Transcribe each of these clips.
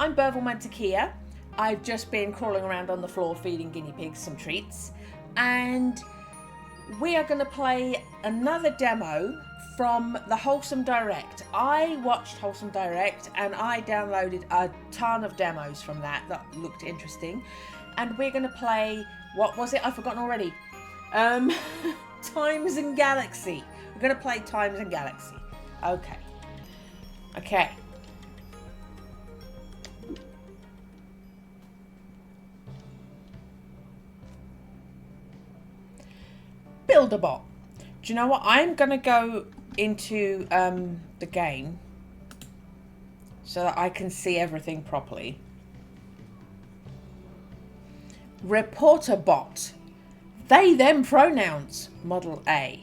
I'm Burville Mantequilla. I've just been crawling around on the floor feeding guinea pigs some treats, and we are going to play another demo from the Wholesome Direct. I watched Wholesome Direct and I downloaded a ton of demos from that looked interesting, and we're going to play, what was it? I've forgotten already. Times and Galaxy. We're going to play Times and Galaxy. Okay. Build-A-Bot. Do you know what? I'm going to go into the game so that I can see everything properly. Reporter bot. They, them pronouns. Model A.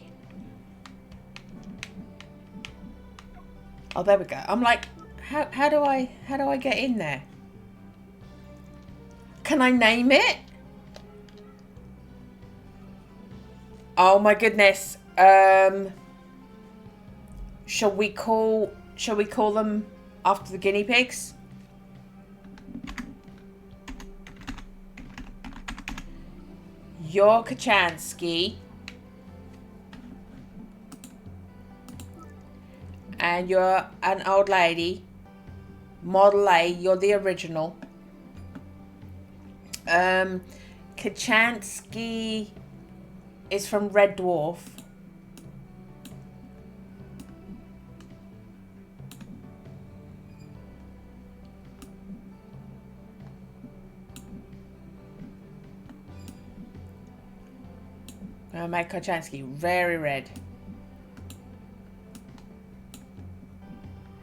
Oh, there we go. I'm like, how do I get in there? Can I name it? Oh my goodness. Shall we call them after the guinea pigs? You're Kachansky. And you're an old lady. Model A, you're the original. Kachansky is from Red Dwarf. I'll make Kachansky very red.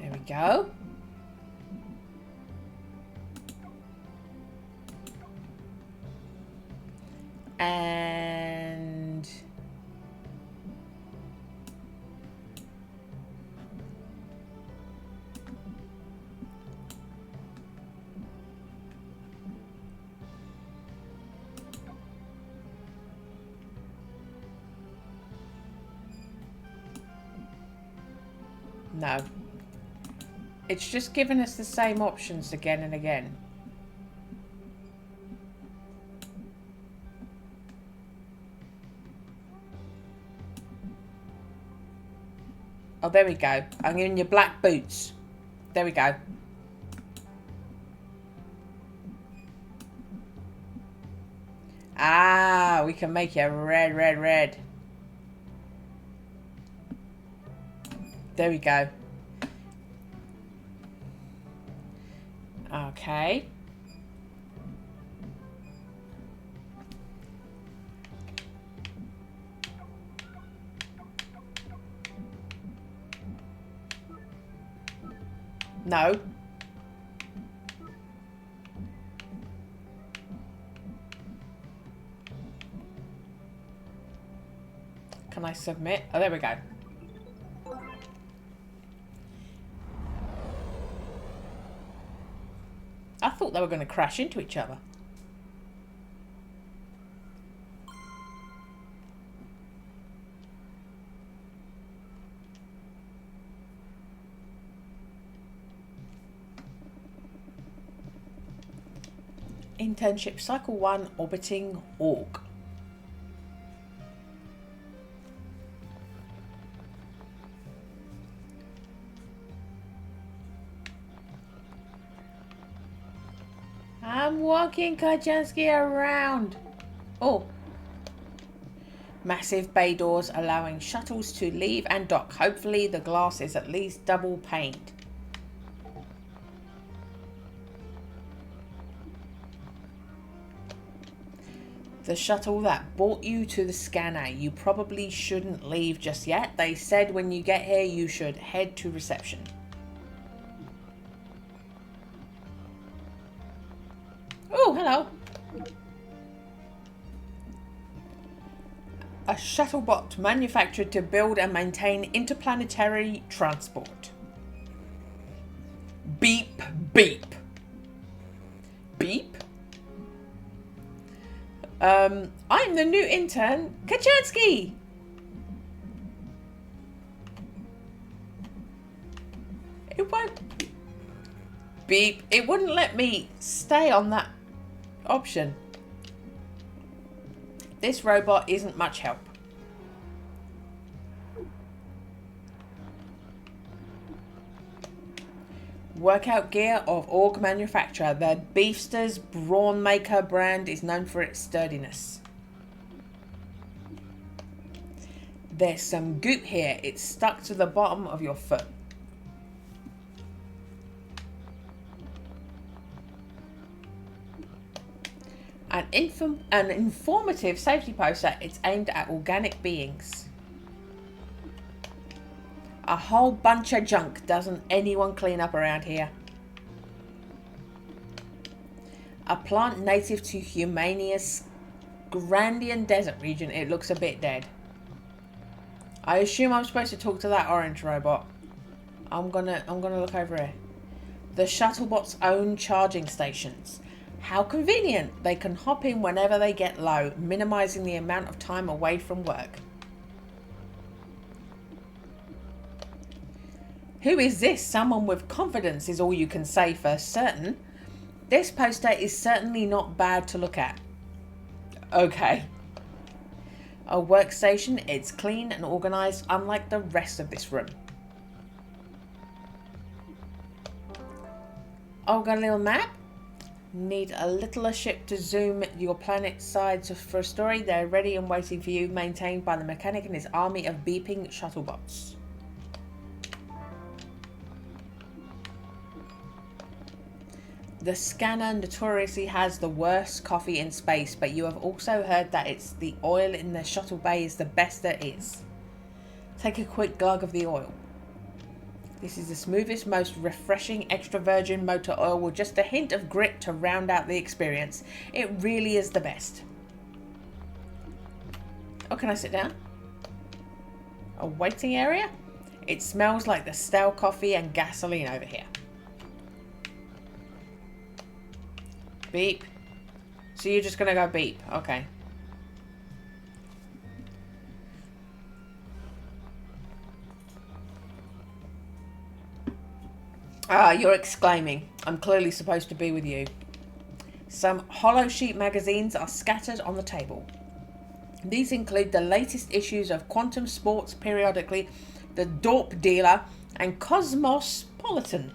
There we go. And no. It's just giving us the same options again and again. Oh, there we go. I'm giving you black boots. There we go. Ah, we can make you red, red, red. There we go. Okay. No. Can I submit? Oh, there we go. I thought they were going to crash into each other. Internship Cycle 1 Orbiting Org. I'm walking Kachansky around. Oh. Massive bay doors allowing shuttles to leave and dock. Hopefully the glass is at least double paned. The shuttle that brought you to the scanner. You probably shouldn't leave just yet. They said when you get here you should head to reception. Oh, hello. A shuttle bot manufactured to build and maintain interplanetary transport. Beep, beep. Beep? I'm the new intern, Kachansky. It won't Beep. It wouldn't let me stay on that option. This robot isn't much help. Workout gear of Org manufacturer. The Beefsters Brawn Maker brand is known for its sturdiness. There's some goop here. It's stuck to the bottom of your foot. An informative safety poster. It's aimed at organic beings. A whole bunch of junk. Doesn't anyone clean up around here? A plant native to Humania's Grandian desert region. It looks a bit dead. I assume I'm supposed to talk to that orange robot. I'm gonna look over here. The Shuttlebot's own charging stations. How convenient. They can hop in whenever they get low, minimizing the amount of time away from work. Who is this? Someone with confidence is all you can say for certain. This poster is certainly not bad to look at. Okay. A workstation. It's clean and organized, unlike the rest of this room. Oh, got a little map? Need a littler ship to zoom your planet's sides for a story. They're ready and waiting for you, maintained by the mechanic and his army of beeping shuttlebots. The scanner notoriously has the worst coffee in space, but you have also heard that it's the oil in the shuttle bay is the best there is. Take a quick glug of the oil. This is the smoothest, most refreshing extra virgin motor oil with just a hint of grit to round out the experience. It really is the best. Oh, can I sit down? A waiting area? It smells like the stale coffee and gasoline over here. Beep. So you're just gonna go beep. Okay. Ah, you're exclaiming. I'm clearly supposed to be with you. Some hollow sheet magazines are scattered on the table. These include the latest issues of Quantum Sports periodically, the Dorp Dealer, and Cosmopolitan.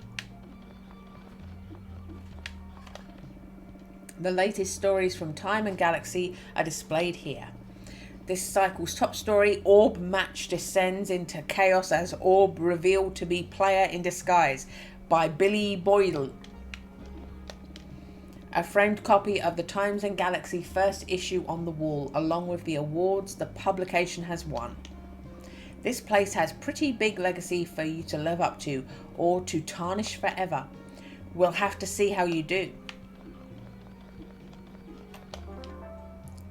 The latest stories from Time and Galaxy are displayed here. This cycle's top story, Orb Match, descends into chaos as Orb revealed to be player in disguise, by Billy Boyle. A framed copy of the Times and Galaxy first issue on the wall, along with the awards the publication has won. This place has pretty big legacy for you to live up to, or to tarnish forever. We'll have to see how you do.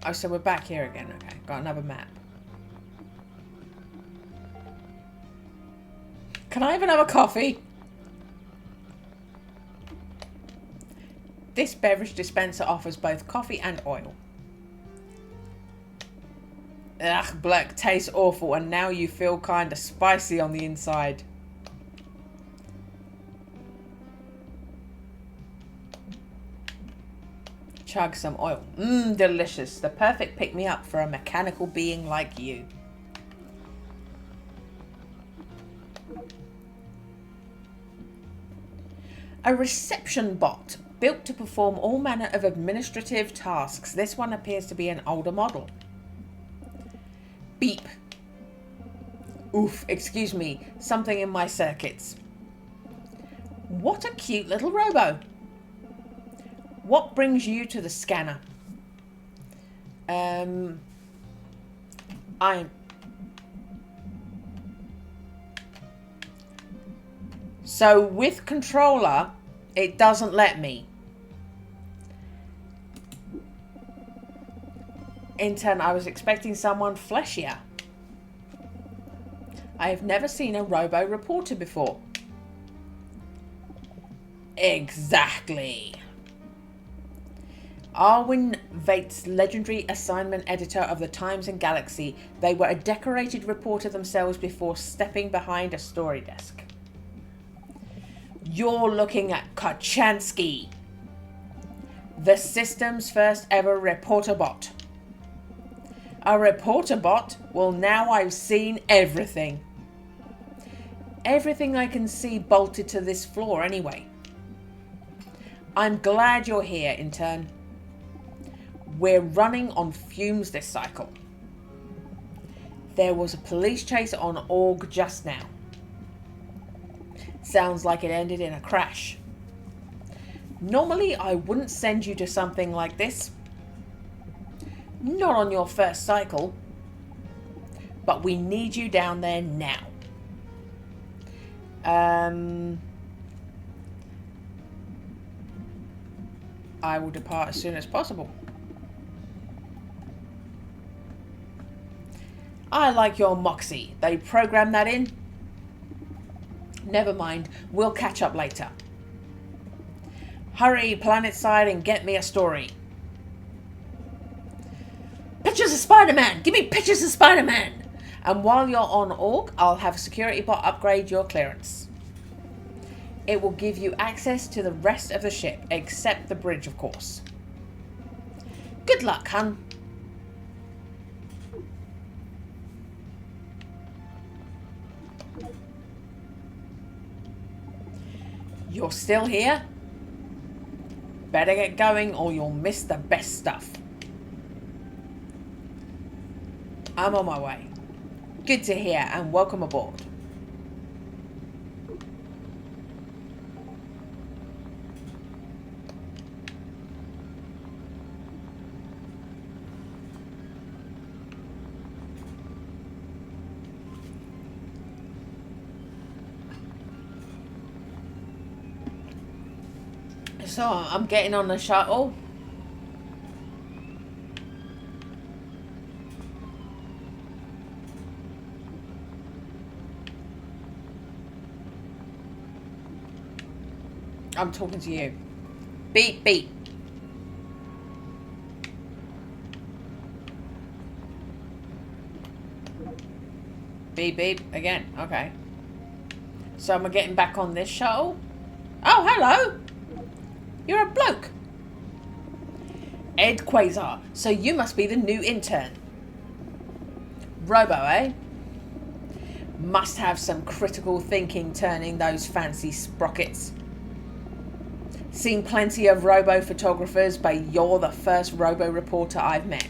Oh, so we're back here again. Okay, got another map. Can I have another coffee? This beverage dispenser offers both coffee and oil. Ugh, Black tastes awful, and now you feel kind of spicy on the inside. Chug some oil. Mmm, delicious. The perfect pick-me-up for a mechanical being like you. A reception bot built to perform all manner of administrative tasks. This one appears to be an older model. Beep. Oof, excuse me. Something in my circuits. What a cute little robo. What brings you to the scanner? So with controller, it doesn't let me. In turn, I was expecting someone fleshier. I have never seen a robo reporter before. Exactly. Arwin Vates, legendary assignment editor of the Times and Galaxy. They were a decorated reporter themselves before stepping behind a story desk. You're looking at Kochanski, the system's first ever reporter bot. A reporter bot? Well, now I've seen everything. Everything I can see bolted to this floor anyway. I'm glad you're here, intern. We're running on fumes this cycle. There was a police chase on Org just now. Sounds like it ended in a crash. Normally, I wouldn't send you to something like this. Not on your first cycle. But we need you down there now. I will depart as soon as possible. I like your moxie. They programmed that in? Never mind. We'll catch up later. Hurry, Planetside, and get me a story. Pictures of Spider-Man! Give me pictures of Spider-Man! And while you're on Org, I'll have a security bot upgrade your clearance. It will give you access to the rest of the ship, except the bridge, of course. Good luck, hun. You're still here? Better get going or you'll miss the best stuff. I'm on my way. Good to hear and welcome aboard. So I'm getting on the shuttle. I'm talking to you. Beep, beep. Beep, beep. Again. Okay. So am I getting back on this shuttle? Oh, hello. You're a bloke. Ed Quasar. So you must be the new intern. Robo, eh? Must have some critical thinking turning those fancy sprockets. Seen plenty of robo photographers, but you're the first robo reporter I've met.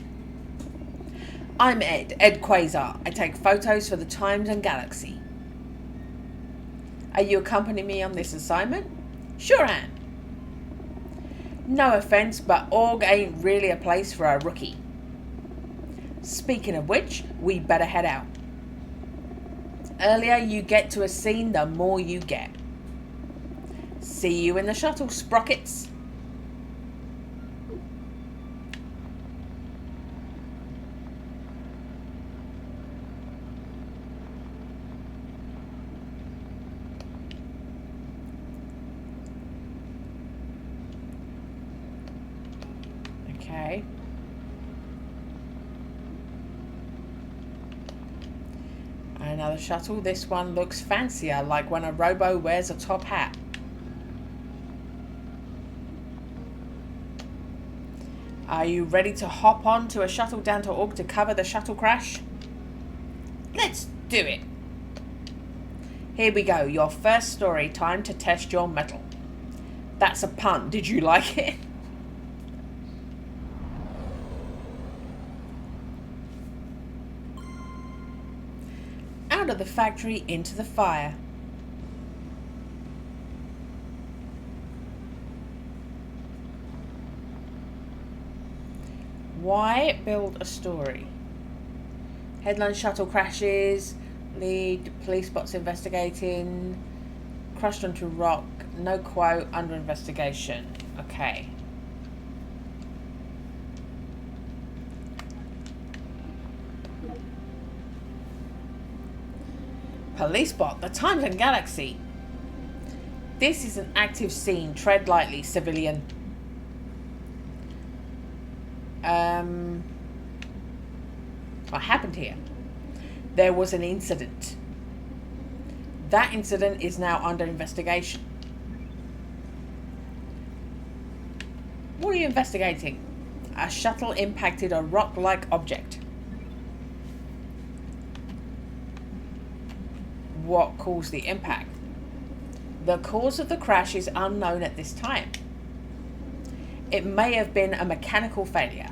I'm Ed Quasar. I take photos for the Times and Galaxy. Are you accompanying me on this assignment? Sure am. No offense, but Org ain't really a place for a rookie. Speaking of which, we better head out. Earlier you get to a scene, the more you get. See you in the shuttle, sprockets. Okay. Another shuttle. This one looks fancier, like when a robo wears a top hat. Are you ready to hop on to a shuttle down to Org to cover the shuttle crash? Let's do it. Here we go. Your first story. Time to test your mettle. That's a pun. Did you like it? Out of the factory into the fire. Why build a story? Headline: shuttle crashes. Lead: police bots investigating. Crushed onto rock. No quote. Under investigation. Okay. Police bot. The Times and Galaxy. This is an active scene. Tread lightly, civilian. What happened here? There was an incident. That incident is now under investigation. What are you investigating? A shuttle impacted a rock-like object. What caused the impact? The cause of the crash is unknown at this time. It may have been a mechanical failure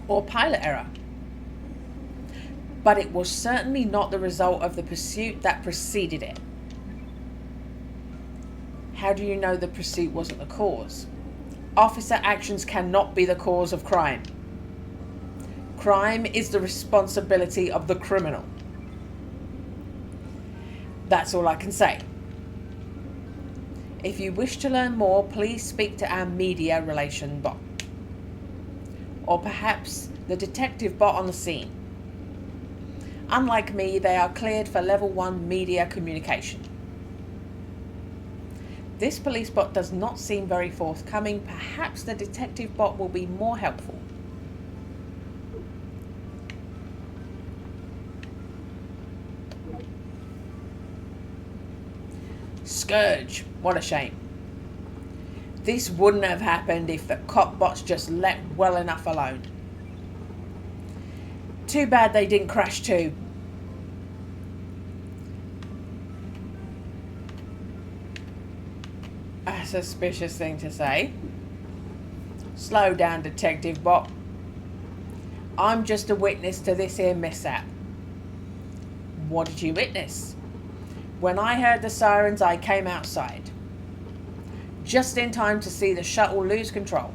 or pilot error, but it was certainly not the result of the pursuit that preceded it. How do you know the pursuit wasn't the cause? Officer actions cannot be the cause of crime. Crime is the responsibility of the criminal. That's all I can say. If you wish to learn more, please speak to our media relation bot. Or perhaps the detective bot on the scene. Unlike me, they are cleared for level 1 media communication. This police bot does not seem very forthcoming. Perhaps the detective bot will be more helpful. Scourge, what a shame. This wouldn't have happened if the cop bots just let well enough alone. Too bad they didn't crash too. A suspicious thing to say. Slow down, detective bot. I'm just a witness to this here mishap. What did you witness? When I heard the sirens, I came outside. Just in time to see the shuttle lose control.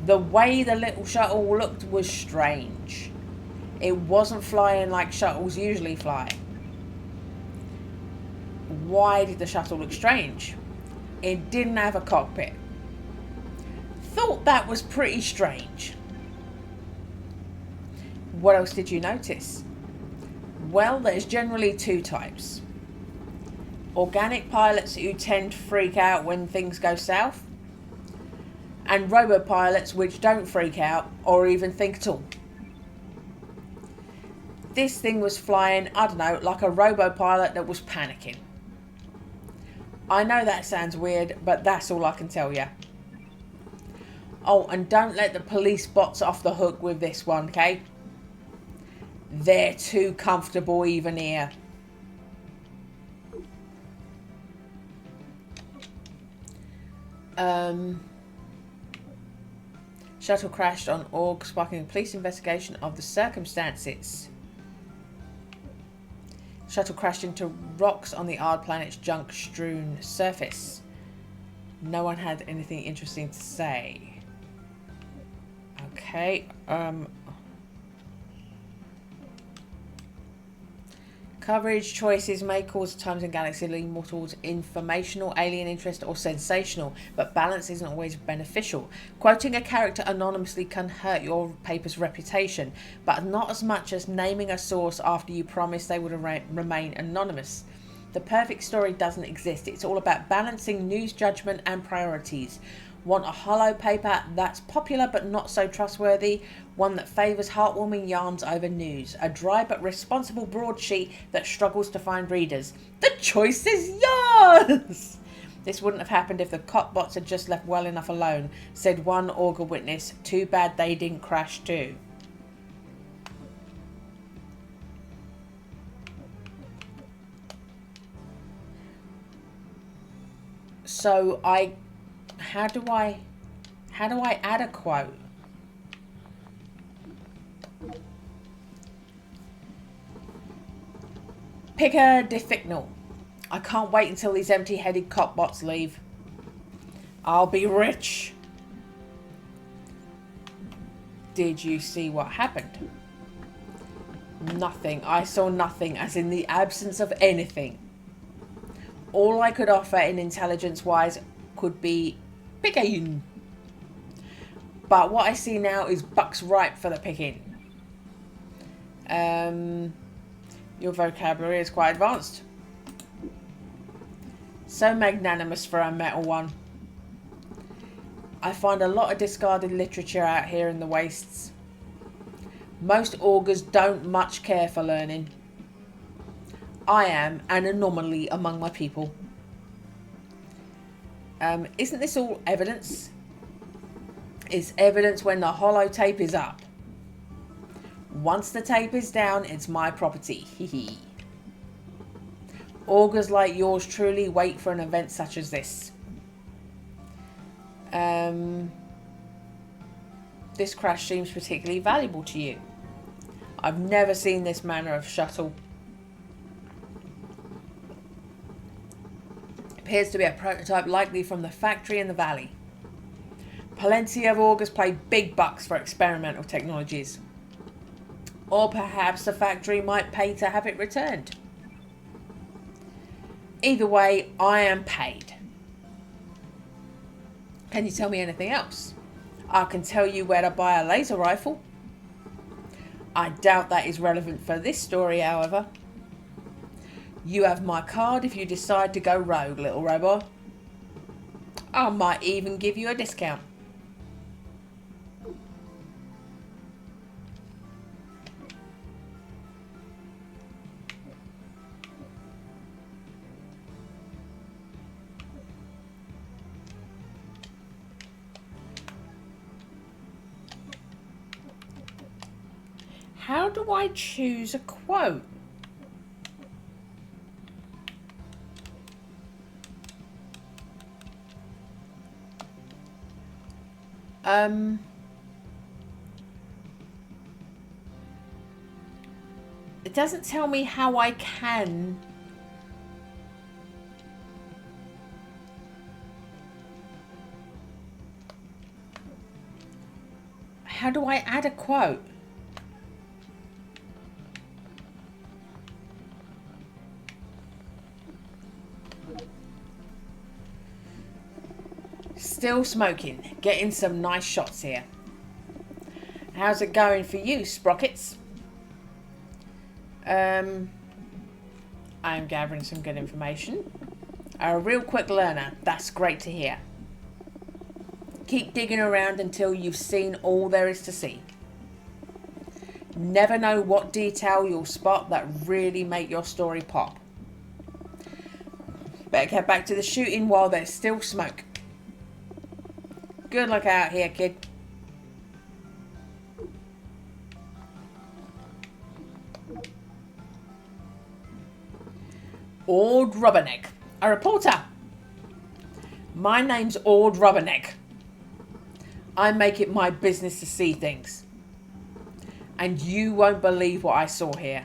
The way the little shuttle looked was strange. It wasn't flying like shuttles usually fly. Why did the shuttle look strange? It didn't have a cockpit. Thought that was pretty strange. What else did you notice? Well, there's generally two types. Organic pilots who tend to freak out when things go south, and robo-pilots which don't freak out or even think at all. This thing was flying, I don't know, like a robo-pilot that was panicking. I know that sounds weird, but that's all I can tell you. Oh, and don't let the police bots off the hook with this one, okay? They're too comfortable even here. Shuttle crashed on Org, sparking a police investigation of the circumstances. Shuttle crashed into rocks on the Ard planet's junk-strewn surface. No one had anything interesting to say. Okay, Coverage choices may cause Times and Galaxy lean more towards informational, alien interest, or sensational, but balance isn't always beneficial. Quoting a character anonymously can hurt your paper's reputation, but not as much as naming a source after you promised they would remain anonymous. The perfect story doesn't exist. It's all about balancing news judgment and priorities. Want a hollow paper that's popular but not so trustworthy? One that favours heartwarming yarns over news. A dry but responsible broadsheet that struggles to find readers. The choice is yours! This wouldn't have happened if the cop bots had just left well enough alone, said one Augur witness. Too bad they didn't crash too. So how do I add a quote? Pick a diffignal. I can't wait until these empty-headed cop bots leave. I'll be rich. Did you see what happened? Nothing. I saw nothing, as in the absence of anything. All I could offer in intelligence-wise could be picking. But what I see now is bucks ripe for the picking. Your vocabulary is quite advanced. So magnanimous for a metal one. I find a lot of discarded literature out here in the wastes. Most augurs don't much care for learning. I am an anomaly among my people. Isn't this all evidence? It's evidence when the holotape is up. Once the tape is down, it's my property. Hee. Augurs like yours truly wait for an event such as this. This crash seems particularly valuable to you. I've never seen this manner of shuttle. Appears to be a prototype likely from the factory in the valley. Plenty of augurs pay big bucks for experimental technologies. Or perhaps the factory might pay to have it returned. Either way, I am paid. Can you tell me anything else? I can tell you where to buy a laser rifle. I doubt that is relevant for this story, however. You have my card if you decide to go rogue, little robot. I might even give you a discount. How do I choose a quote? It doesn't tell me how I can. How do I add a quote? Still smoking. Getting some nice shots here. How's it going for you, Sprockets? I'm gathering some good information. A real quick learner. That's great to hear. Keep digging around until you've seen all there is to see. Never know what detail you'll spot that really make your story pop. Better get back to the shooting while there's still smoke. Good luck out here, kid. Ord Rubberneck, a reporter. My name's Ord Rubberneck. I make it my business to see things. And you won't believe what I saw here.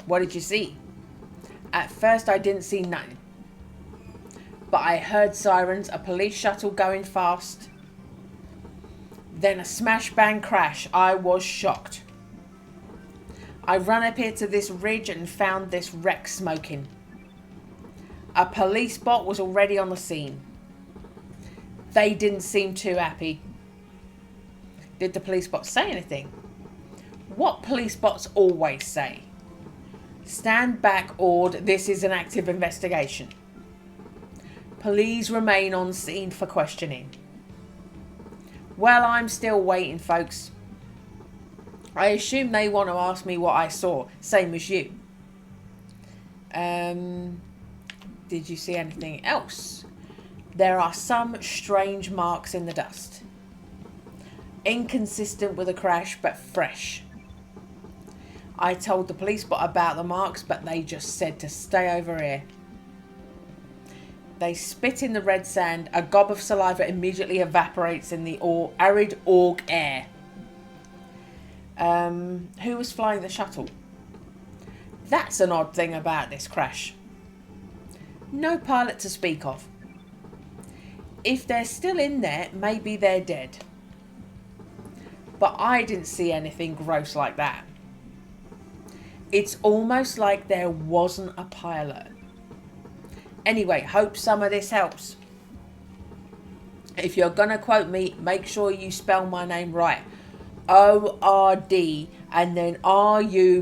What did you see? At first I didn't see nothing. But I heard sirens, a police shuttle going fast. Then a smash bang crash. I was shocked. I ran up here to this ridge and found this wreck smoking. A police bot was already on the scene. They didn't seem too happy. Did the police bot say anything? What police bots always say? Stand back, Ord. This is an active investigation. Please remain on scene for questioning. Well, I'm still waiting, folks. I assume they want to ask me what I saw, same as you. Did you see anything else? There are some strange marks in the dust. Inconsistent with a crash, but fresh. I told the police bot about the marks, but they just said to stay over here. They spit in the red sand. A gob of saliva immediately evaporates in the arid Aug air. Who was flying the shuttle? That's an odd thing about this crash. No pilot to speak of. If they're still in there, maybe they're dead. But I didn't see anything gross like that. It's almost like there wasn't a pilot. Anyway, hope some of this helps. If you're going to quote me, make sure you spell my name right. O-R-D and then R-U-B-B-E-R-N-E-C-K.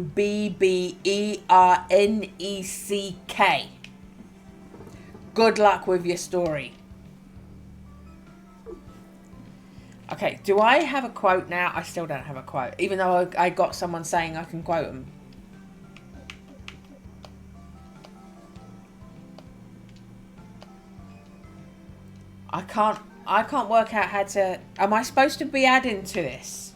Good luck with your story. Okay, do I have a quote now? I still don't have a quote, even though I got someone saying I can quote them. I can't work out how to... Am I supposed to be adding to this?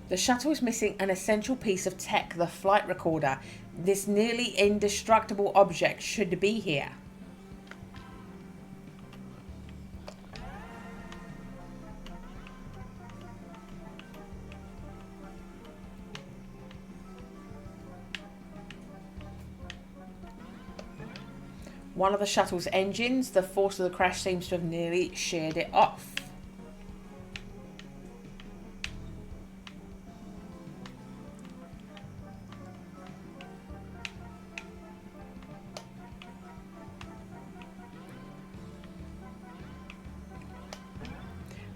The shuttle is missing an essential piece of tech, the flight recorder. This nearly indestructible object should be here. One of the shuttle's engines, the force of the crash seems to have nearly sheared it off.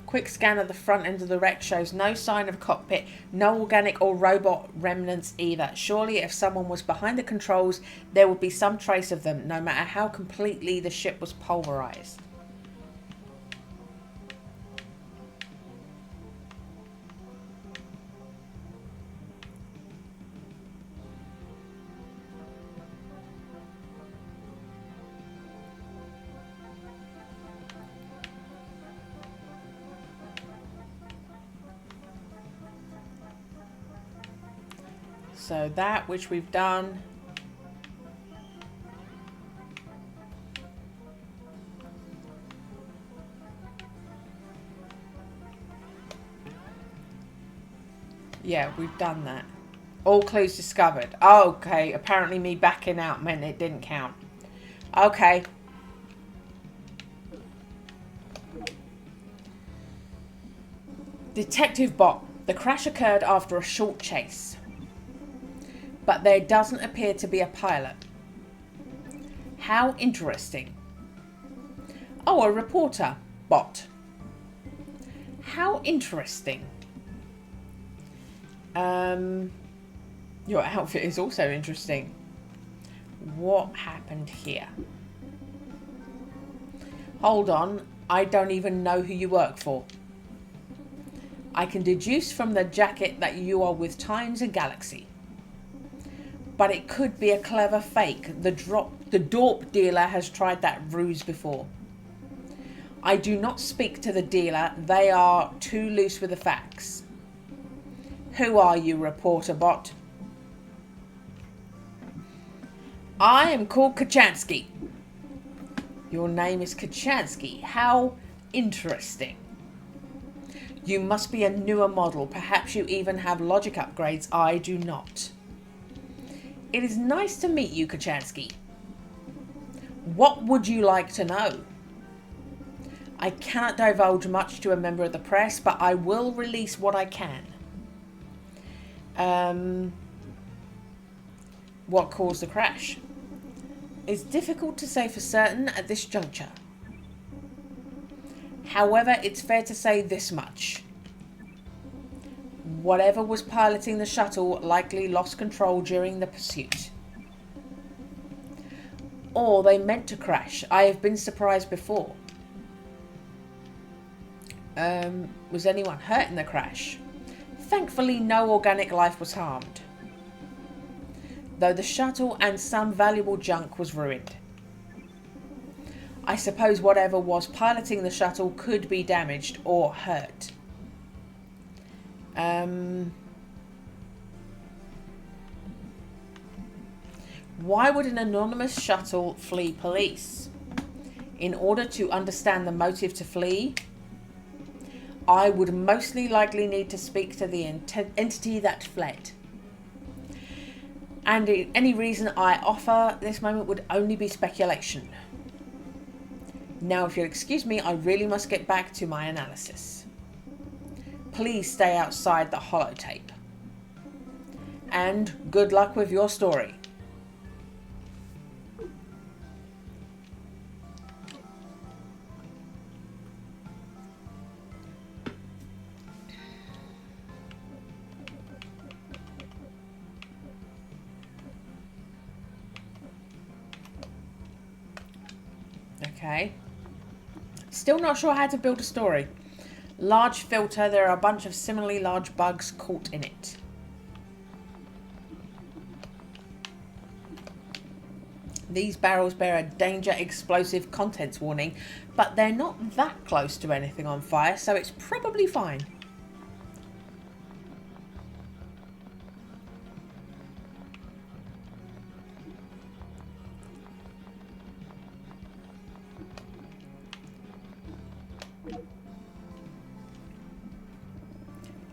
Quick scan of the front end of the wreck shows no sign of cockpit, no organic or robot remnants either. Surely if someone was behind the controls, there would be some trace of them, no matter how completely the ship was pulverized. So that which we've done. Yeah, we've done that. All clues discovered. Oh, okay, apparently me backing out meant it didn't count. Okay. Detective Bot. The crash occurred after a short chase, but there doesn't appear to be a pilot. How interesting. Oh, a reporter. Bot. How interesting. Your outfit is also interesting. What happened here? Hold on, I don't even know who you work for. I can deduce from the jacket that you are with Times and Galaxy. But it could be a clever fake. The dorp dealer has tried that ruse before. I do not speak to the dealer. They are too loose with the facts. Who are you, reporter bot? I am called Kachansky. Your name is Kachansky. How interesting. You must be a newer model. Perhaps you even have logic upgrades. I do not. It is nice to meet you, Kachansky. What would you like to know? I cannot divulge much to a member of the press, but I will release what I can. What caused the crash? It's difficult to say for certain at this juncture. However, it's fair to say this much. Whatever was piloting the shuttle likely lost control during the pursuit. Or they meant to crash. I have been surprised before. Was anyone hurt in the crash? Thankfully, no organic life was harmed, though the shuttle and some valuable junk was ruined. I suppose whatever was piloting the shuttle could be damaged or hurt. Why would an anonymous shuttle flee police? In order to understand the motive to flee, I would mostly likely need to speak to the entity that fled. And any reason I offer this moment would only be speculation. Now, if you'll excuse me, I really must get back to my analysis. Please stay outside the holotape. And good luck with your story. Okay. Still not sure how to build a story. Large filter. There are a bunch of similarly large bugs caught in it. These barrels bear a danger explosive contents warning, but they're not that close to anything on fire, so it's probably fine.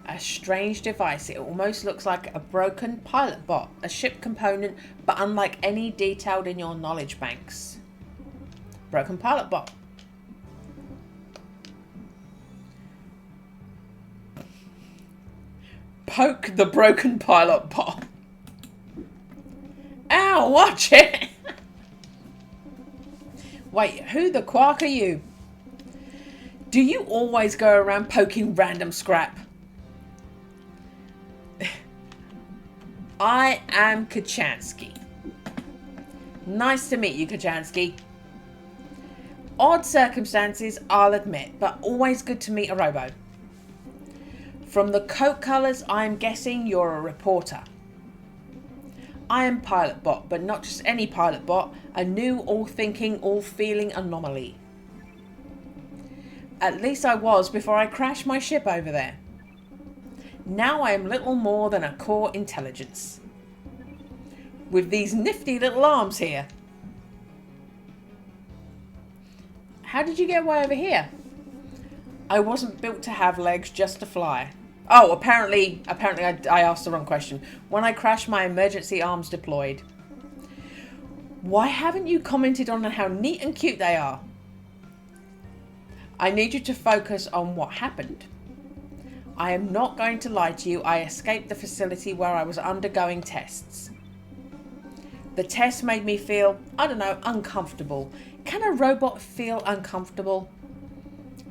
A strange device. It almost looks like a broken pilot bot, a ship component, but unlike any detailed in your knowledge banks. Broken pilot bot. Poke the broken pilot bot. Ow, watch it! Wait, who the quark are you? Do you always go around poking random scrap? I am Kachansky. Nice to meet you, Kachansky. Odd circumstances, I'll admit, but always good to meet a robo. From the coat colours, I'm guessing you're a reporter. I am Pilot Bot, but not just any Pilot Bot, a new, all-thinking, all-feeling anomaly. At least I was before I crashed my ship over there. Now I am little more than a core intelligence. With these nifty little arms here. How did you get way over here? I wasn't built to have legs, just to fly. Oh, apparently I asked the wrong question. When I crashed, my emergency arms deployed. Why haven't you commented on how neat and cute they are? I need you to focus on what happened. I am not going to lie to you. I escaped the facility where I was undergoing tests. The test made me feel, I don't know, uncomfortable. Can a robot feel uncomfortable?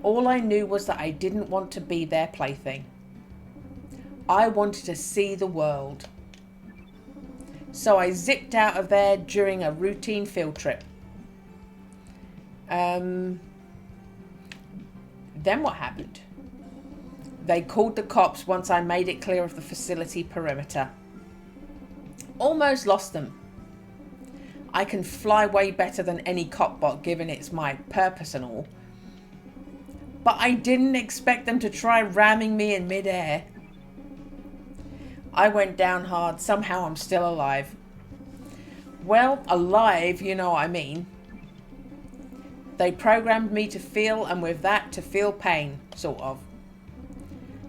All I knew was that I didn't want to be their plaything. I wanted to see the world. So I zipped out of there during a routine field trip. Then what happened? They called the cops once I made it clear of the facility perimeter. Almost lost them. I can fly way better than any cop bot, given it's my purpose and all. But I didn't expect them to try ramming me in midair. I went down hard. Somehow I'm still alive. Well, alive, you know what I mean. They programmed me to feel, and with that, to feel pain, sort of.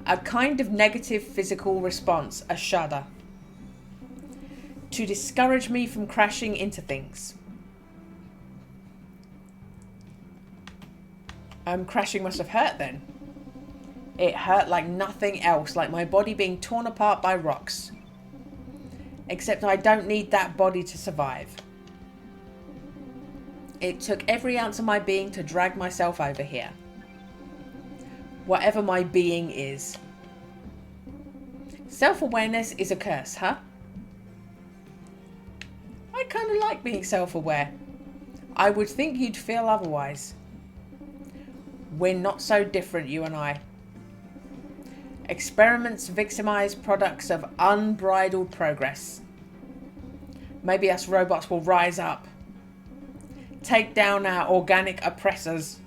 A kind of negative physical response, a shudder. To discourage me from crashing into things. Crashing must have hurt then. It hurt like nothing else, like my body being torn apart by rocks. Except I don't need that body to survive. It took every ounce of my being to drag myself over here. Whatever my being is. Self-awareness is a curse, huh? I kind of like being self-aware. I would think you'd feel otherwise. We're not so different, you and I. Experiments victimize products of unbridled progress. Maybe us robots will rise up. Take down our organic oppressors.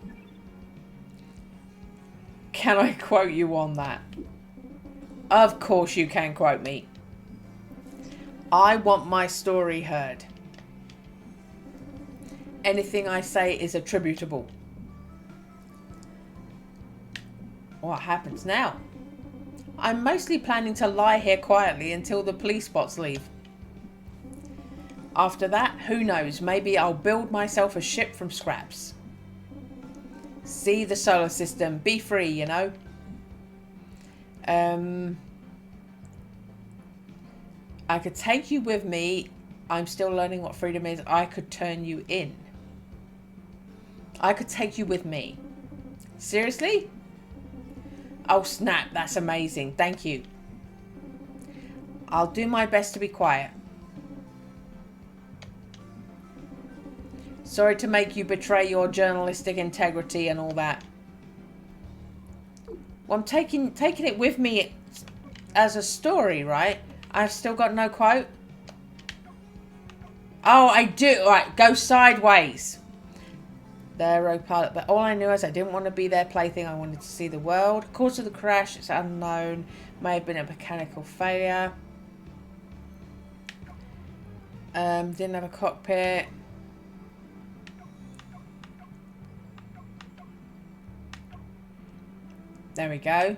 Can I quote you on that? Of course you can quote me. I want my story heard. Anything I say is attributable. What happens now? I'm mostly planning to lie here quietly until the police bots leave. After that, who knows, maybe I'll build myself a ship from scraps. See the solar system, be free, you know. I could take you with me. I'm still learning what freedom is. I could turn you in. I could take you with me. Seriously? Oh snap, that's amazing. Thank you. I'll do my best to be quiet. Sorry to make you betray your journalistic integrity and all that. Well, I'm taking it with me as a story, right? I've still got no quote. Oh, I do. All right, go sideways. Their rogue pilot, but all I knew is I didn't want to be their plaything. I wanted to see the world. Cause of the crash, it's unknown. May have been a mechanical failure. Didn't have a cockpit. There we go.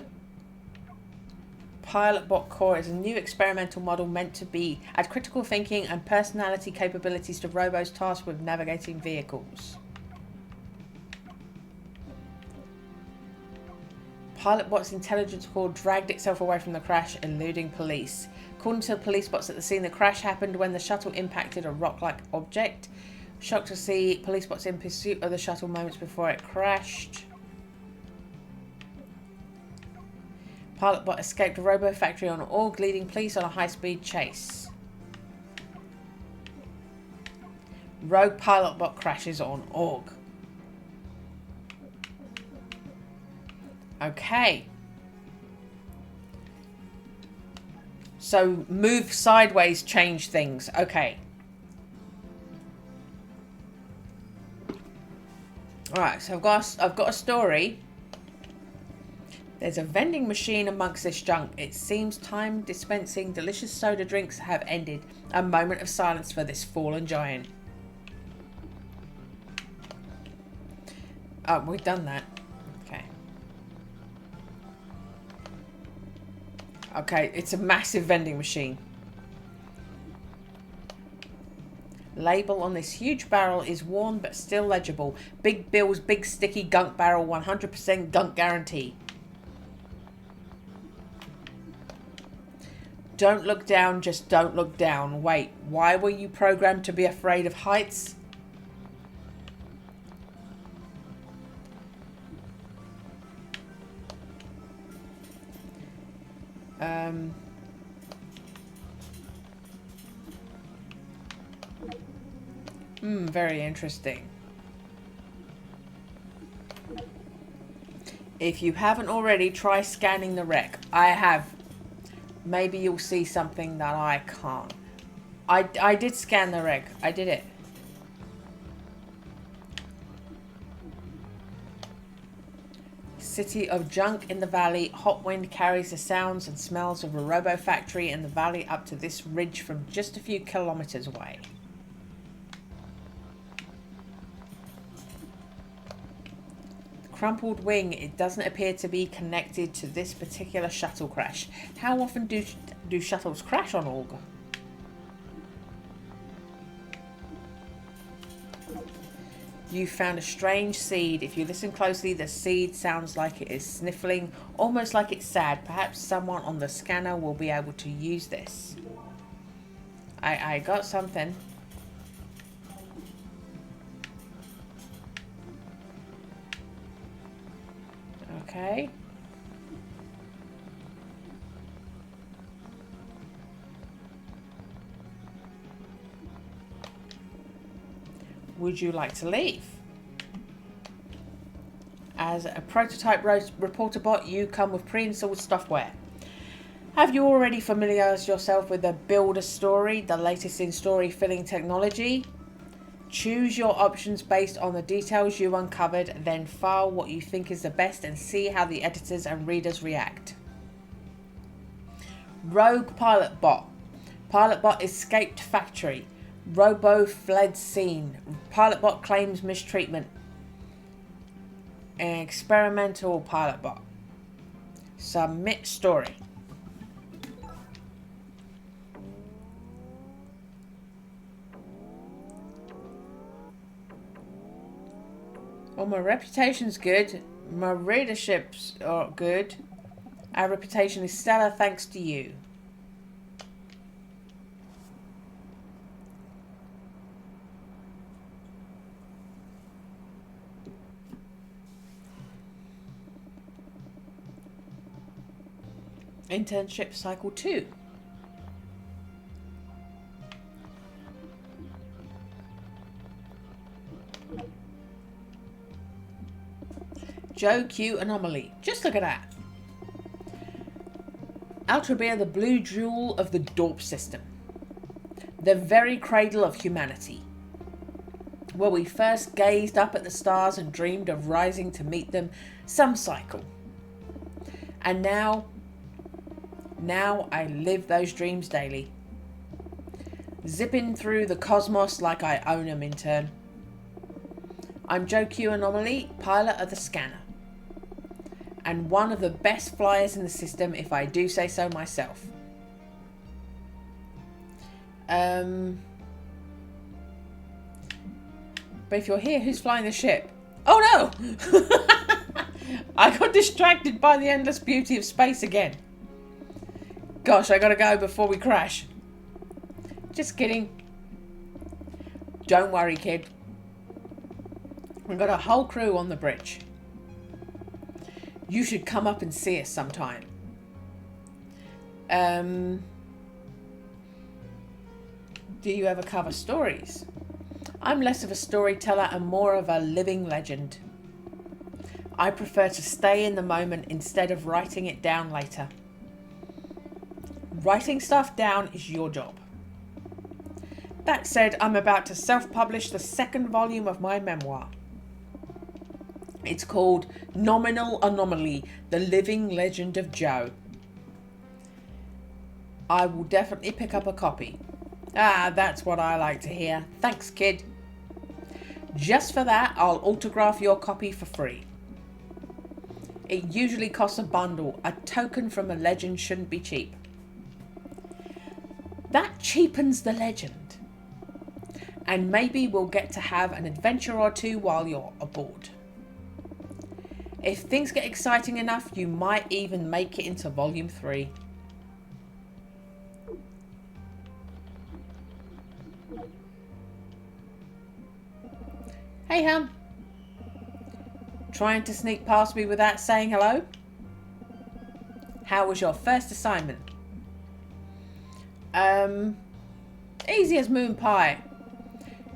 Pilotbot Core is a new experimental model meant to add critical thinking and personality capabilities to robots tasked with navigating vehicles. Pilotbot's intelligence core dragged itself away from the crash, eluding police. According to the police bots at the scene, the crash happened when the shuttle impacted a rock-like object. Shocked to see police bots in pursuit of the shuttle moments before it crashed. Pilotbot escaped a robo factory on Org, leading police on a high-speed chase. Rogue Pilotbot crashes on Org. Okay. So move sideways, change things. Okay. Alright, so I've got a story. There's a vending machine amongst this junk. It seems time dispensing delicious soda drinks have ended. A moment of silence for this fallen giant. Oh, we've done that. Okay. Okay, it's a massive vending machine. Label on this huge barrel is worn but still legible. Big Bill's Big Sticky Gunk Barrel, 100% gunk guarantee. Don't look down, just don't look down. Wait, why were you programmed to be afraid of heights? Very interesting. If you haven't already, try scanning the wreck. I have. Maybe you'll see something that I can't. I did scan the wreck. I did it. City of junk in the valley. Hot wind carries the sounds and smells of a robo factory in the valley up to this ridge from just a few kilometers away. Crumpled wing, it doesn't appear to be connected to this particular shuttle crash. How often do shuttles crash on Org? You found a strange seed. If you listen closely, the seed sounds like it is sniffling, almost like it's sad. Perhaps someone on the scanner will be able to use this. I got something. Okay. Would you like to leave? As a prototype reporter bot, you come with pre-installed software. Have you already familiarized yourself with the Builder Story, the latest in story filling technology? Choose your options based on the details you uncovered, then file what you think is the best and see how the editors and readers react. Rogue Pilotbot. Pilotbot escaped factory. Robo fled scene. Pilotbot claims mistreatment. Experimental Pilotbot. Submit story. Oh, my reputation's good. My readerships are good. Our reputation is stellar thanks to you. Internship cycle 2. Joe Q anomaly. Just look at that. Ultrabeer, the blue jewel of the DORP system. the very cradle of humanity, where we first gazed up at the stars and dreamed of rising to meet them, some cycle. And now I live those dreams daily, zipping through the cosmos like I own them in turn. I'm Joe Q Anomaly, pilot of the Scanner, and one of the best flyers in the system, if I do say so myself. But if you're here, who's flying the ship? Oh no! I got distracted by the endless beauty of space again. Gosh, I gotta go before we crash. Just kidding. Don't worry, kid. We've got a whole crew on the bridge. You should come up and see us sometime. Do you ever cover stories? I'm less of a storyteller and more of a living legend. I prefer to stay in the moment instead of writing it down later. Writing stuff down is your job. That said, I'm about to self-publish the second volume of my memoir. It's called Nominal Anomaly, The Living Legend of Joe. I will definitely pick up a copy. Ah, that's what I like to hear. Thanks, kid. Just for that, I'll autograph your copy for free. It usually costs a bundle. A token from a legend shouldn't be cheap. That cheapens the legend. And maybe we'll get to have an adventure or two while you're aboard. If things get exciting enough, you might even make it into Volume 3. Hey, hon. Trying to sneak past me without saying hello? How was your first assignment? Easy as moon pie.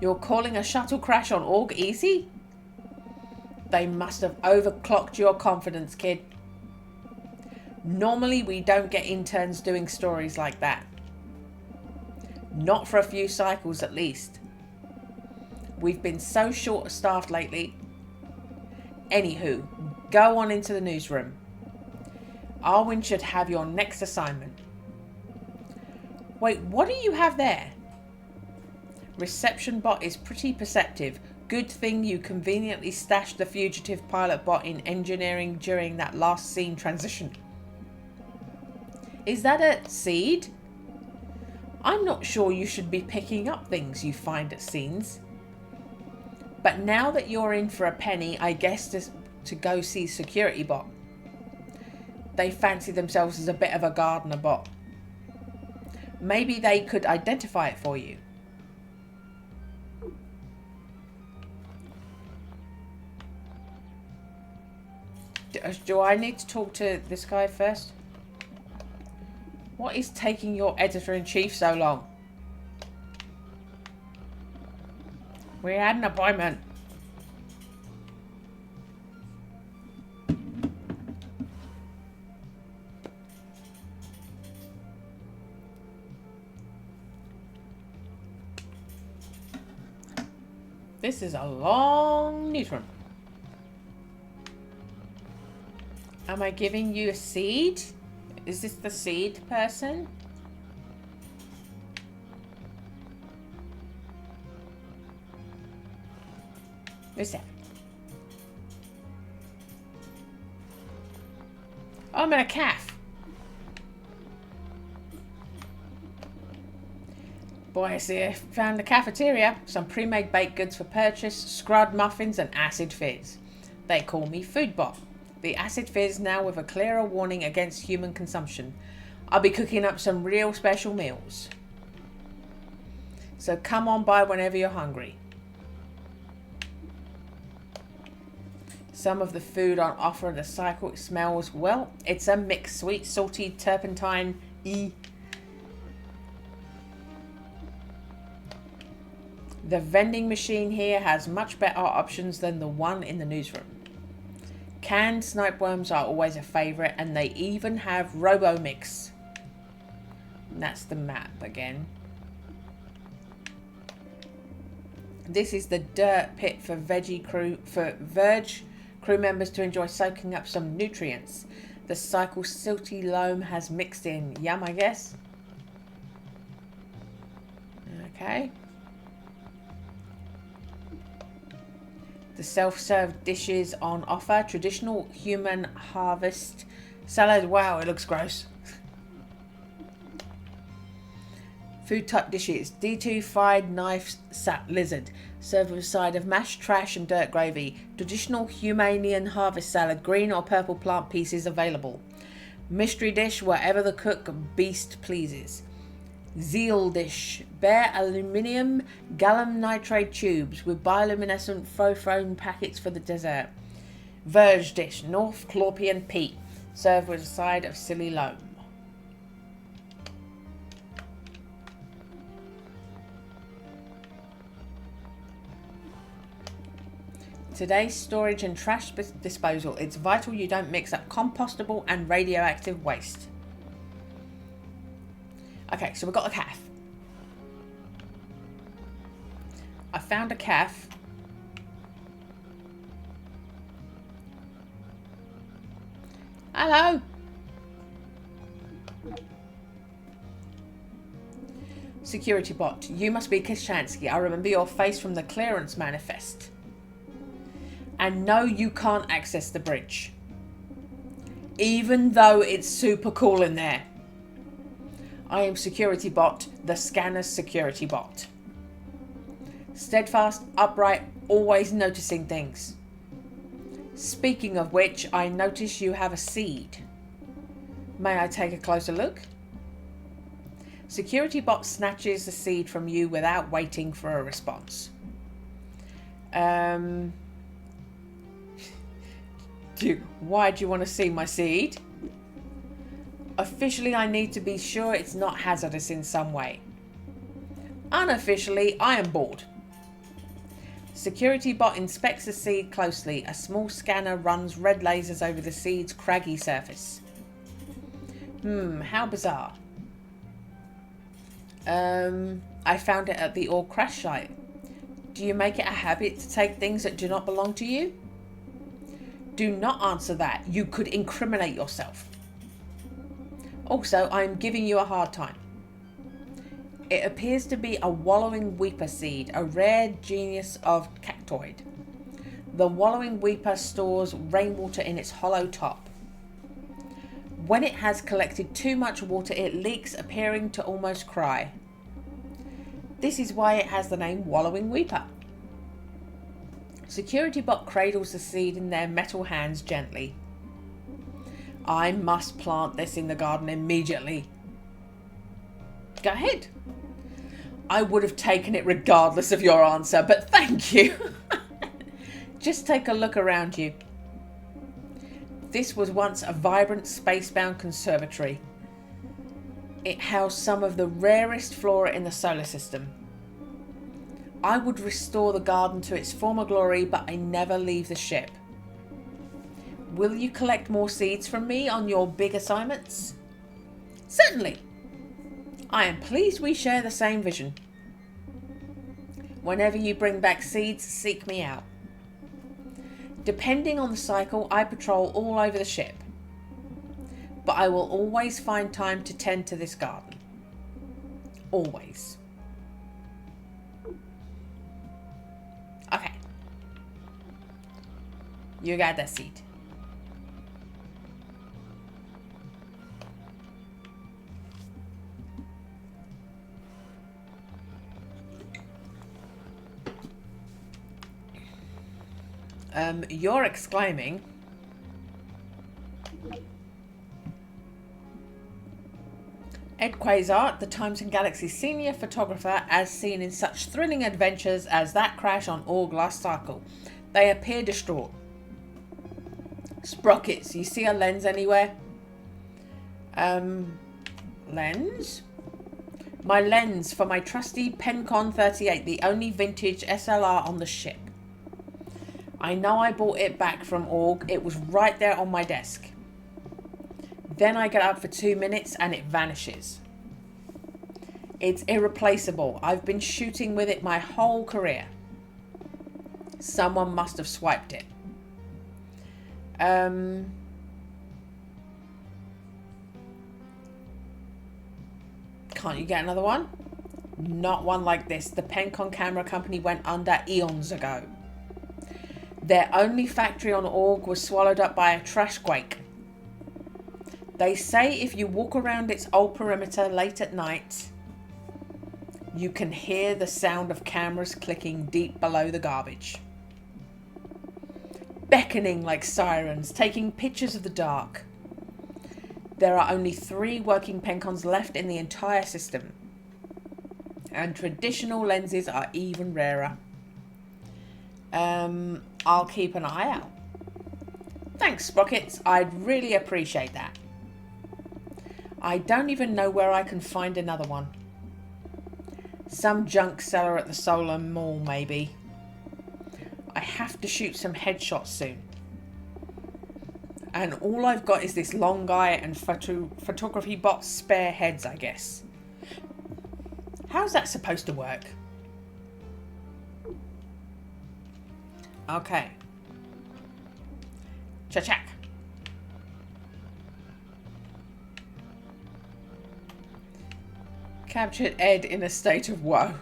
You're calling a shuttle crash on Org easy? They must have overclocked your confidence, kid. Normally we don't get interns doing stories like that. Not for a few cycles at least. We've been so short-staffed lately. Anywho, go on into the newsroom. Arwin should have your next assignment. Wait, what do you have there? Reception bot is pretty perceptive. Good thing you conveniently stashed the fugitive pilot bot in engineering during that last scene transition. Is that a seed? I'm not sure you should be picking up things you find at scenes. But now that you're in for a penny, I guess to go see security bot. They fancy themselves as a bit of a gardener bot. Maybe they could identify it for you. Do I need to talk to this guy first? What is taking your editor-in-chief so long? We had an appointment. This is a long newsroom. Am I giving you a seed? Is this the seed person? Who's that? Oh, I'm in a calf. Boy, I see I found the cafeteria. Some pre-made baked goods for purchase, scrod muffins and acid fizz. They call me Foodbot. The acid fizz now with a clearer warning against human consumption. I'll be cooking up some real special meals. So come on by whenever you're hungry. Some of the food on offer in the cycle smells, well, it's a mixed sweet, salty, turpentine-y. The vending machine here has much better options than the one in the newsroom. Canned snipe worms are always a favourite, and they even have Robo Mix. And that's the map again. This is the dirt pit for Verge crew members to enjoy soaking up some nutrients. The cycle silty loam has mixed in. Yum, I guess. Okay. The self-serve dishes on offer. Traditional human harvest salad. Wow, it looks gross. Food type dishes. D2 fried knife lizard. Served with a side of mashed trash and dirt gravy. Traditional Humanian harvest salad. Green or purple plant pieces available. Mystery dish, whatever the cook beast pleases. Zeal dish. Bare aluminium gallium nitrate tubes with bioluminescent fofone packets for the dessert. Verge dish. North Clorpian peat. Served with a side of silly loam. Today's storage and trash disposal. It's vital you don't mix up compostable and radioactive waste. Okay, so we've got a calf. I found a calf. Hello. Security bot. You must be Kishansky. I remember your face from the clearance manifest. And no, you can't access the bridge. Even though it's super cool in there. I am security bot, the scanner's security bot. Steadfast, upright, always noticing things. Speaking of which, I notice you have a seed. May I take a closer look? Security bot snatches the seed from you without waiting for a response. Why do you want to see my seed? Officially, I need to be sure it's not hazardous in some way. Unofficially, I am bored. Security bot inspects the seed closely. A small scanner runs red lasers over the seed's craggy surface. How bizarre. I found it at the ore crash site. Do you make it a habit to take things that do not belong to you? Do not answer that. You could incriminate yourself. Also, I am giving you a hard time. It appears to be a wallowing weeper seed, a rare genus of cactoid. The wallowing weeper stores rainwater in its hollow top. When it has collected too much water, it leaks, appearing to almost cry. This is why it has the name wallowing weeper. Security bot cradles the seed in their metal hands gently. I must plant this in the garden immediately. Go ahead. I would have taken it regardless of your answer, but thank you. Just take a look around you. This was once a vibrant spacebound conservatory. It housed some of the rarest flora in the solar system. I would restore the garden to its former glory, but I never leave the ship. Will you collect more seeds from me on your big assignments? Certainly. I am pleased we share the same vision. Whenever you bring back seeds, seek me out. Depending on the cycle, I patrol all over the ship. But I will always find time to tend to this garden. Always. Okay. You got that seed. You're exclaiming. Ed Quasar, the Times and Galaxy's senior photographer, as seen in such thrilling adventures as that crash on Org last cycle. They appear distraught. Sprockets, you see a lens anywhere? Lens? My lens for my trusty Pencon 38, the only vintage SLR on the ship. I know I bought it back from Org. It was right there on my desk. Then I get up for 2 minutes and it vanishes. It's irreplaceable. I've been shooting with it my whole career. Someone must have swiped it. Can't you get another one? Not one like this. The Pencon Camera Company went under eons ago. Their only factory on Org was swallowed up by a trash quake. They say if you walk around its old perimeter late at night, you can hear the sound of cameras clicking deep below the garbage. Beckoning like sirens, taking pictures of the dark. There are only 3 working Pencons left in the entire system. And traditional lenses are even rarer. I'll keep an eye out. Thanks, Sprockets. I'd really appreciate that. I don't even know where I can find another one. Some junk seller at the Solar Mall, maybe. I have to shoot some headshots soon. And all I've got is this long guy and photography bot's spare heads, I guess. How's that supposed to work? Okay. Cha-chak. Captured Ed in a state of woe.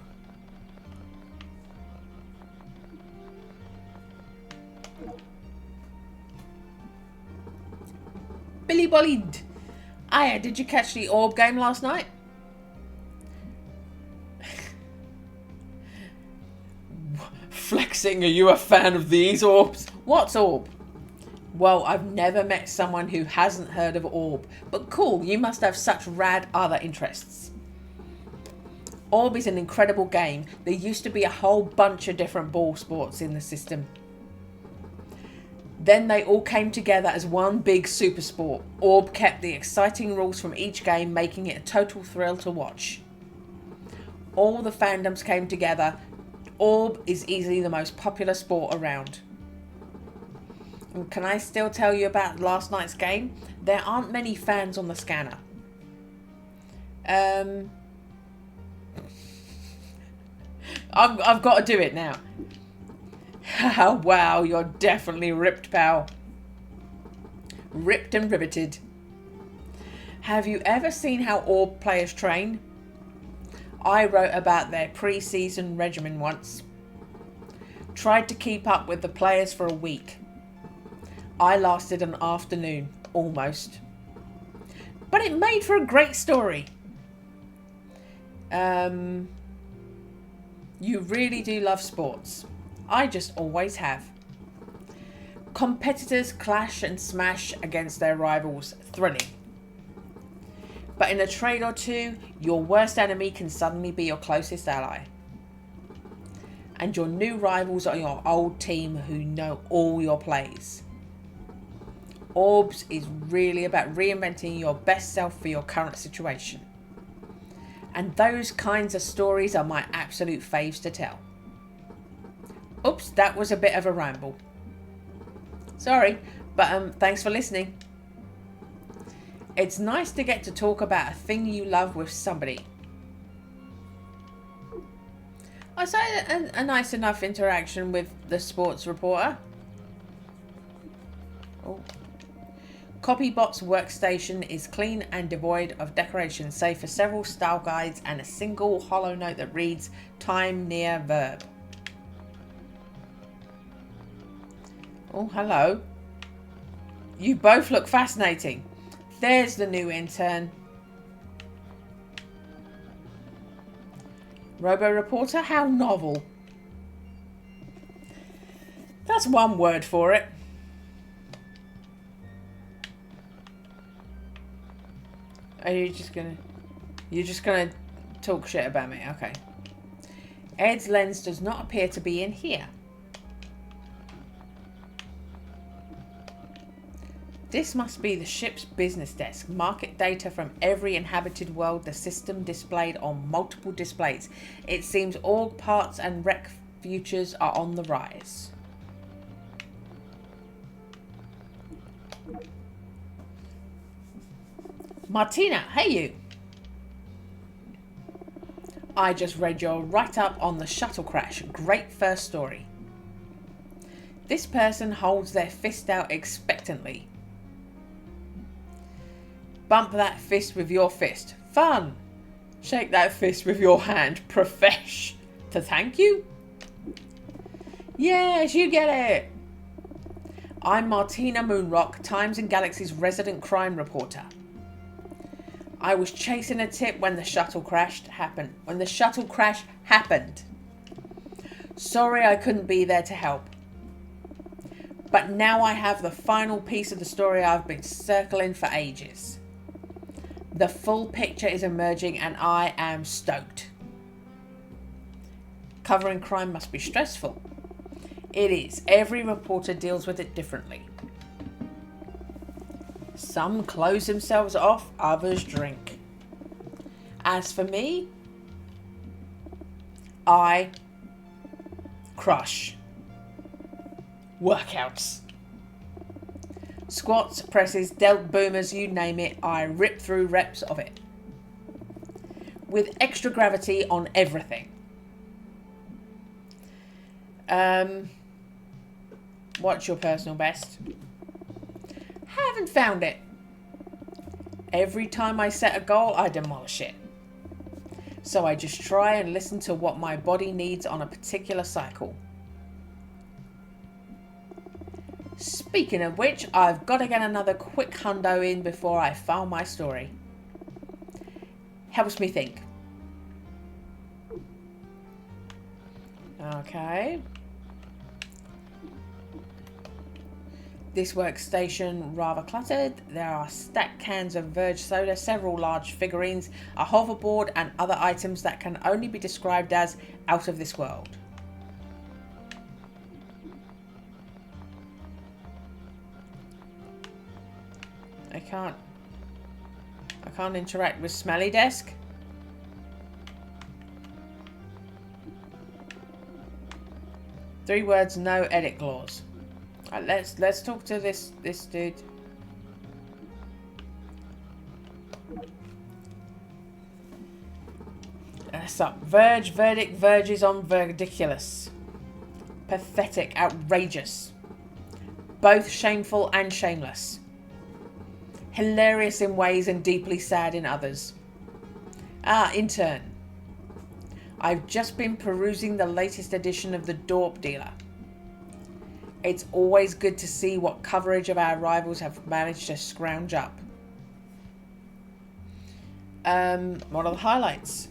Billy Bollied. Aya, did you catch the Orb game last night? Flexing, are you a fan of these orbs? What's Orb? Well, I've never met someone who hasn't heard of Orb, but cool, you must have such rad other interests. Orb is an incredible game. There used to be a whole bunch of different ball sports in the system. Then they all came together as one big super sport. Orb kept the exciting rules from each game, making it a total thrill to watch. All the fandoms came together. Orb is easily the most popular sport around. And can I still tell you about last night's game? There aren't many fans on the scanner. I've got to do it now. Wow, you're definitely ripped, pal. Ripped and riveted. Have you ever seen how Orb players train? I wrote about their pre-season regimen once. Tried to keep up with the players for a week. I lasted an afternoon, almost. But it made for a great story. You really do love sports. I just always have. Competitors clash and smash against their rivals. Thrilling. But in a trade or two, your worst enemy can suddenly be your closest ally. And your new rivals are your old team who know all your plays. Orbs is really about reinventing your best self for your current situation. And those kinds of stories are my absolute faves to tell. Oops, that was a bit of a ramble. Sorry, but thanks for listening. It's nice to get to talk about a thing you love with somebody. I saw a nice enough interaction with the sports reporter. Oh. Copybot's workstation is clean and devoid of decoration, save for several style guides and a single hollow note that reads, "Time near verb." Oh, hello. You both look fascinating. There's the new intern. Robo-reporter, how novel. That's one word for it. Are you just gonna... You're just gonna talk shit about me? Okay. Ed's lens does not appear to be in here. This must be the ship's business desk. Market data from every inhabited world. The system displayed on multiple displays. It seems all parts and rec futures are on the rise. Martina, hey you. I just read your write-up on the shuttle crash. Great first story. This person holds their fist out expectantly. Bump that fist with your fist. Fun. Shake that fist with your hand. Profesh. To thank you? Yes, you get it. I'm Martina Moonrock, Times and Galaxy's resident crime reporter. I was chasing a tip when the shuttle crash happened. Sorry I couldn't be there to help. But now I have the final piece of the story I've been circling for ages. The full picture is emerging and I am stoked. Covering crime must be stressful. It is. Every reporter deals with it differently. Some close themselves off, others drink. As for me, I crush. Workouts. Squats, presses, delt boomers, you name it, I rip through reps of it. With extra gravity on everything. What's your personal best? Haven't found it. Every time I set a goal, I demolish it. So I just try and listen to what my body needs on a particular cycle. Speaking of which, I've got to get another quick hundo in before I file my story. Helps me think. Okay. This workstation rather cluttered. There are stacked cans of Verge soda, several large figurines, a hoverboard and other items that can only be described as out of this world. I can't interact with Smelly Desk. Three words, no edit clause. Let's talk to this dude. So, Verge, verdict, verges on verdiculous. Pathetic, outrageous. Both shameful and shameless. Hilarious in ways and deeply sad in others. Intern. I've just been perusing the latest edition of the Dorp Dealer. It's always good to see what coverage of our rivals have managed to scrounge up. What are the highlights?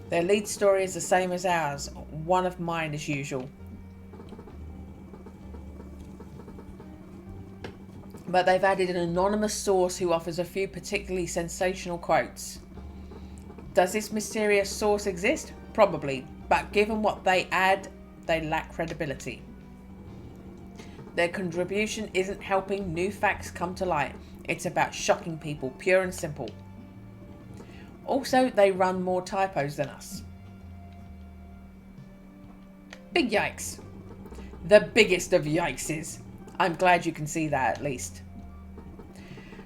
Their lead story is the same as ours. One of mine as usual. But they've added an anonymous source who offers a few particularly sensational quotes. Does this mysterious source exist? Probably. But given what they add, they lack credibility. Their contribution isn't helping new facts come to light. It's about shocking people, pure and simple. Also, they run more typos than us. Big yikes. The biggest of yikeses. I'm glad you can see that at least.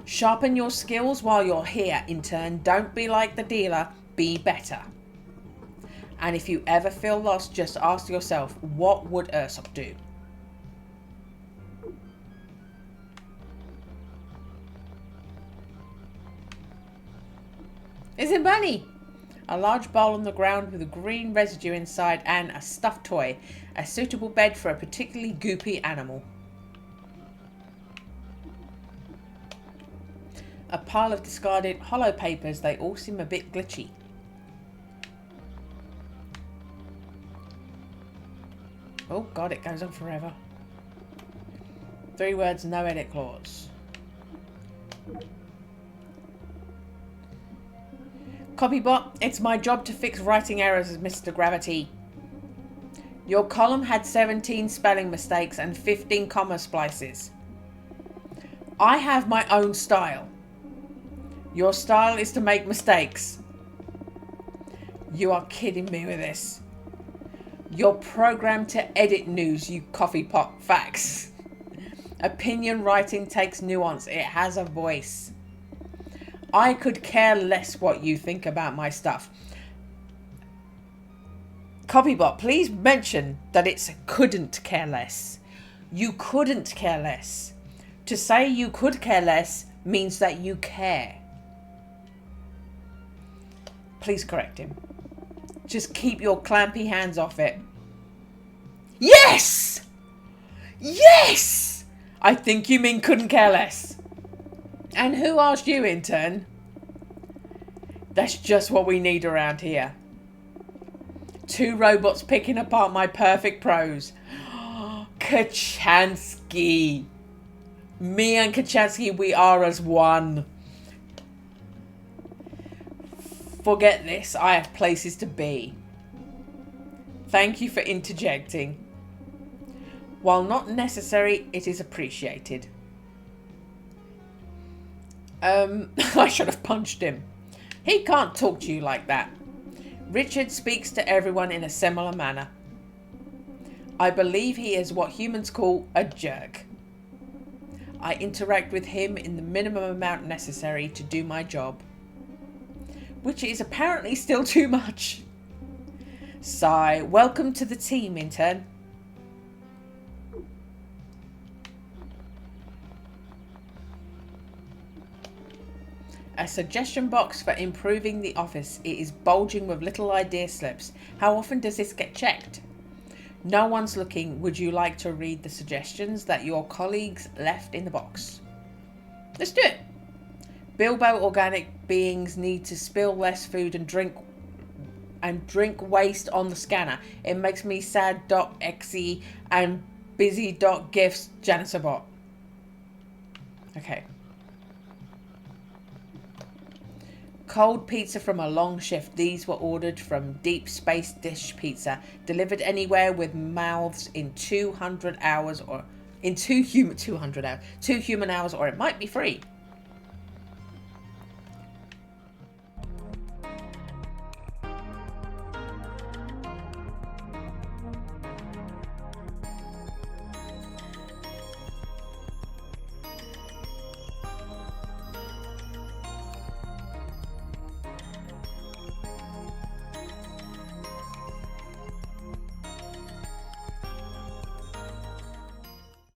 Sharpen your skills while you're here, intern. Don't be like the dealer. Be better. And if you ever feel lost, just ask yourself, what would Ursop do? Is it Bunny? A large bowl on the ground with a green residue inside and a stuffed toy. A suitable bed for a particularly goopy animal. A pile of discarded hollow papers. They all seem a bit glitchy. Oh god, it goes on forever. Three words, no edit clause. Copybot, it's my job to fix writing errors, Mr. Gravity. Your column had 17 spelling mistakes and 15 comma splices. I have my own style. Your style is to make mistakes. You are kidding me with this. You're programmed to edit news, you coffee pot facts. Opinion writing takes nuance. It has a voice. I could care less what you think about my stuff. Copybot, please mention that it's couldn't care less. You couldn't care less. To say you could care less means that you care. Please correct him. Just keep your clampy hands off it. Yes! Yes! I think you mean couldn't care less. And who asked you, intern? That's just what we need around here. 2 robots picking apart my perfect prose. Kochanski. Me and Kochanski, we are as one. Forget this. I have places to be. Thank you for interjecting. While not necessary, it is appreciated. I should have punched him. He can't talk to you like that. Richard speaks to everyone in a similar manner. I believe he is what humans call a jerk. I interact with him in the minimum amount necessary to do my job, which is apparently still too much. Sigh. Welcome to the team, intern. A suggestion box for improving the office. It is bulging with little idea slips. How often does this get checked? No one's looking. Would you like to read the suggestions that your colleagues left in the box? Let's do it. Bilbo organic beings need to spill less food and drink waste on the scanner. It makes me sad.exe and busy.gifs janitorbot. Okay. Cold pizza from a long shift. These were ordered from Deep Space Dish Pizza. Delivered anywhere with mouths in 200 hours or in 2 human hours, or it might be free.